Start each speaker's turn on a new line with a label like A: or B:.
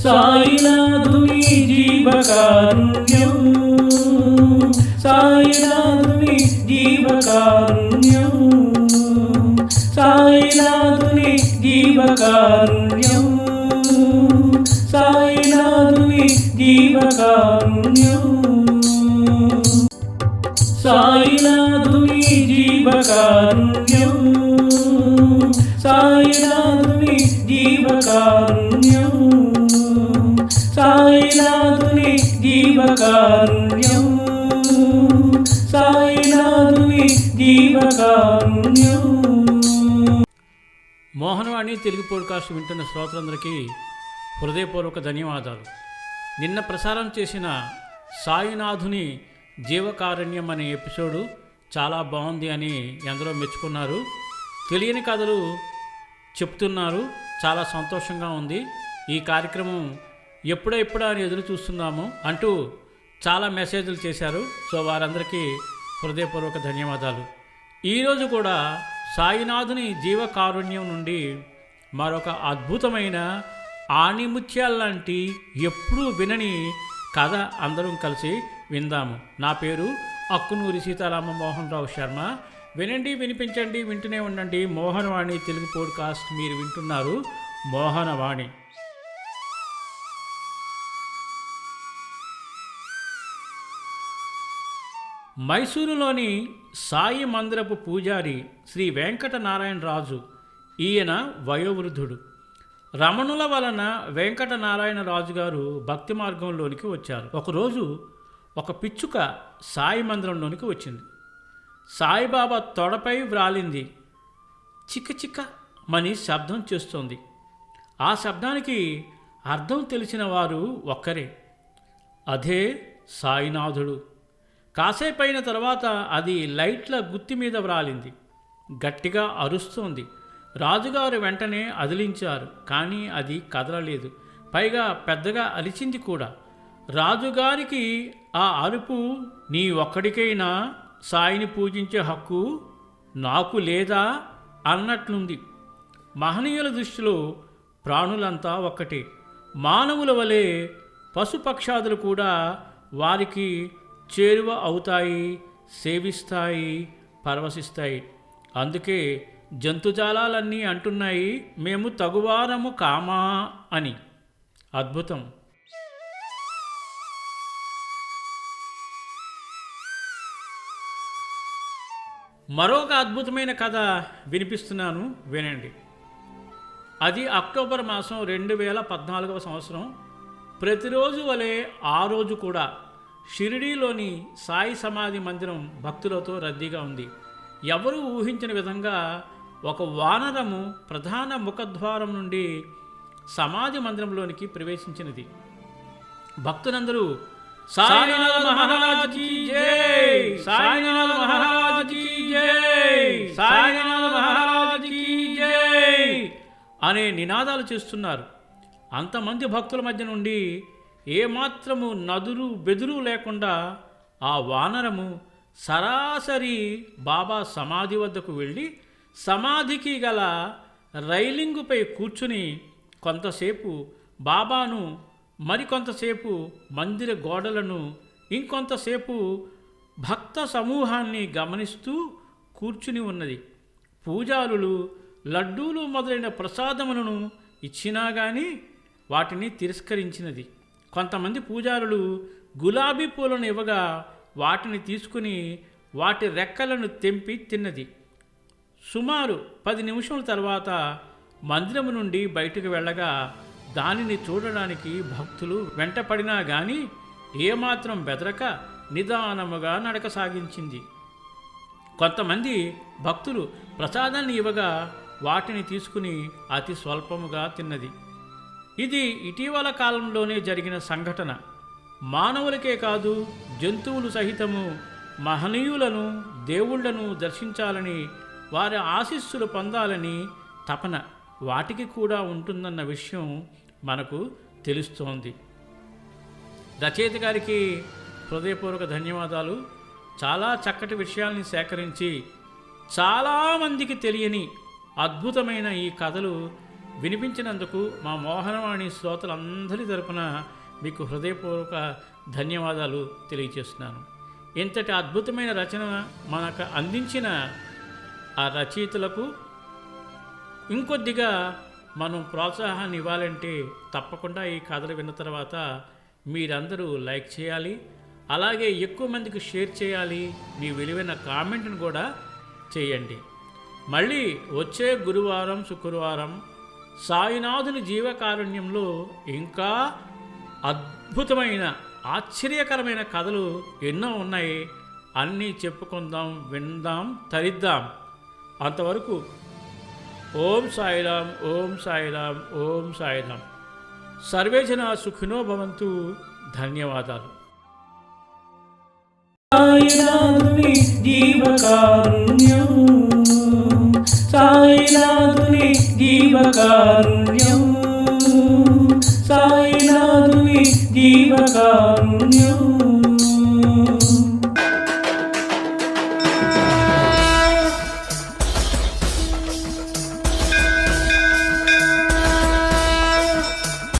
A: సాయినాథుని జీవకారుణ్యం, సాయినాథుని జీవకారుణ్యం, సాయినాథుని జీవకారుణ్యం, సాయినాథుని జీవకారుణ్యం, సాయినాథుని జీవకారుణ్యం, సాయినాథుని జీవకారుణ్యం, సాయినాథుని జీవకారుణ్యం, సాయినాథుని జీవకారుణ్యం.
B: మోహనవాణి తెలుగు పోడ్కాస్ట్ వింటున్న శ్రోతలందరికీ హృదయపూర్వక ధన్యవాదాలు. నిన్న ప్రసారం చేసిన సాయినాథుని జీవకారుణ్యం అనే ఎపిసోడు చాలా బాగుంది అని ఎందరో మెచ్చుకున్నారు. తెలియని కథలు చెప్తున్నారు, చాలా సంతోషంగా ఉంది. ఈ కార్యక్రమం ఎప్పుడెప్పుడా అని ఎదురు చూస్తున్నాము అంటూ చాలా మెసేజ్లు చేశారు. సో వారందరికీ హృదయపూర్వక ధన్యవాదాలు. ఈరోజు కూడా సాయినాథుని జీవకారుణ్యం నుండి మరొక అద్భుతమైన ఆణిముత్యాల్లాంటి ఎప్పుడూ వినని కథ అందరం కలిసి విందాము. నా పేరు అక్కునూరి సీతారామ మోహన్ రావు శర్మ. వినండి, వినిపించండి, వింటూనే ఉండండి. మోహనవాణి తెలుగు పోడ్కాస్ట్ మీరు వింటున్నారు. మోహనవాణి. మైసూరులోని సాయి మందిరపు పూజారి శ్రీ వెంకటనారాయణ రాజు. ఈయన వయోవృద్ధుడు. రమణుల వలన వెంకటనారాయణ రాజు గారు భక్తి మార్గంలోనికి వచ్చారు. ఒకరోజు ఒక పిచ్చుక సాయి మందిరంలోనికి వచ్చింది. సాయిబాబా తొడపై వ్రాలింది. చిక్క చిక్క మని శబ్దం చేస్తోంది. ఆ శబ్దానికి అర్థం తెలిసిన వారు ఒక్కరే, అదే సాయినాథుడు. కాసేపైన తర్వాత అది లైట్ల గుత్తి మీద వ్రాలింది. గట్టిగా అరుస్తోంది. రాజుగారు వెంటనే అదిలించారు, కానీ అది కదలలేదు. పైగా పెద్దగా అరిచింది కూడా. రాజుగారికి ఆ అరుపు, నీ ఒక్కడికైనా సాయిని పూజించే హక్కు నాకు లేదా అన్నట్లుంది. మహనీయుల దృష్టిలో ప్రాణులంతా ఒక్కటే. మానవుల వలె పశుపక్షాదులు కూడా వారికి చేరువ అవుతాయి, సేవిస్తాయి, పరవశిస్తాయి. అందుకే జంతుజాలాలన్నీ అంటున్నాయి, మేము తగువారము కామా అని. అద్భుతం. మరొక అద్భుతమైన కథ వినిపిస్తున్నాను, వినండి. అది అక్టోబర్ మాసం 2014వ సంవత్సరం. ప్రతిరోజు వలె ఆ రోజు కూడా షిరిడీలోని సాయి సమాధి మందిరం భక్తులతో రద్దీగా ఉంది. ఎవరూ ఊహించిన విధంగా ఒక వానరము ప్రధాన ముఖద్వారం నుండి సమాధి మందిరంలోనికి ప్రవేశించినది. భక్తులందరూ సాయినాథ్ మహారాజ్ కీ జై, సాయినాథ్ మహారాజ్ కీ జై, సాయినాథ్ మహారాజ్ కీ జై అనే నినాదాలు చేస్తున్నారు. అంతమంది భక్తుల మధ్య నుండి ఏమాత్రము నదురు బెదురు లేకుండా ఆ వానరము సరాసరి బాబా సమాధి వద్దకు వెళ్ళి సమాధికి గల రైలింగుపై కూర్చుని కొంతసేపు బాబాను, మరికొంతసేపు మందిర గోడలను, ఇంకొంతసేపు భక్త సమూహాన్ని గమనిస్తూ కూర్చుని ఉన్నది. పూజారులు లడ్డూలు మొదలైన ప్రసాదములను ఇచ్చినా కానీ వాటిని తిరస్కరించినది. కొంతమంది పూజారులు గులాబీ పూలను ఇవ్వగా వాటిని తీసుకుని వాటి రెక్కలను తెంపి తిన్నది. సుమారు 10 నిమిషాల తర్వాత మందిరము నుండి బయటకు వెళ్ళగా దానిని చూడడానికి భక్తులు వెంటపడినా కానీ ఏమాత్రం బెదరక నిదానముగా నడక సాగించింది. కొంతమంది భక్తులు ప్రసాదాన్ని ఇవ్వగా వాటిని తీసుకుని అతి స్వల్పముగా తిన్నది. ఇది ఇటీవల కాలంలోనే జరిగిన సంఘటన. మానవులకే కాదు, జంతువులు సహితము మహనీయులను, దేవుళ్లను దర్శించాలని, వారి ఆశీస్సులు పొందాలని తపన వాటికి కూడా ఉంటుందన్న విషయం మనకు తెలుస్తోంది. రచయిత గారికి హృదయపూర్వక ధన్యవాదాలు. చాలా చక్కటి విషయాల్ని సేకరించి చాలామందికి తెలియని అద్భుతమైన ఈ కథలు వినిపించినందుకు మా మోహనవాణి శ్రోతలందరి తరపున మీకు హృదయపూర్వక ధన్యవాదాలు తెలియజేస్తున్నాను. ఇంతటి అద్భుతమైన రచన మనకు అందించిన ఆ రచయితలకు ఇంకొద్దిగా మనం ప్రోత్సాహాన్ని ఇవ్వాలంటే తప్పకుండా ఈ కథలు విన్న తర్వాత మీరందరూ లైక్ చేయాలి, అలాగే ఎక్కువ మందికి షేర్ చేయాలి, మీ విలువైన కామెంట్ని కూడా చేయండి. మళ్ళీ వచ్చే గురువారం శుక్రవారం సాయినాథుని జీవకారుణ్యంలో ఇంకా అద్భుతమైన ఆశ్చర్యకరమైన కథలు ఎన్నో ఉన్నాయి. అన్నీ చెప్పుకుందాం, విందాం, తరిద్దాం. అంతవరకు ఓం సాయిరాం, ఓం సాయిరాం, ఓం సాయిరాం. సర్వే జనా సుఖినో భవంతు. ధన్యవాదాలు.
A: సాయినాథుని జీవకారుణ్యం, సాయినాథుని జీవకారుణ్యం, సాయినాథుని జీవకారుణ్యం.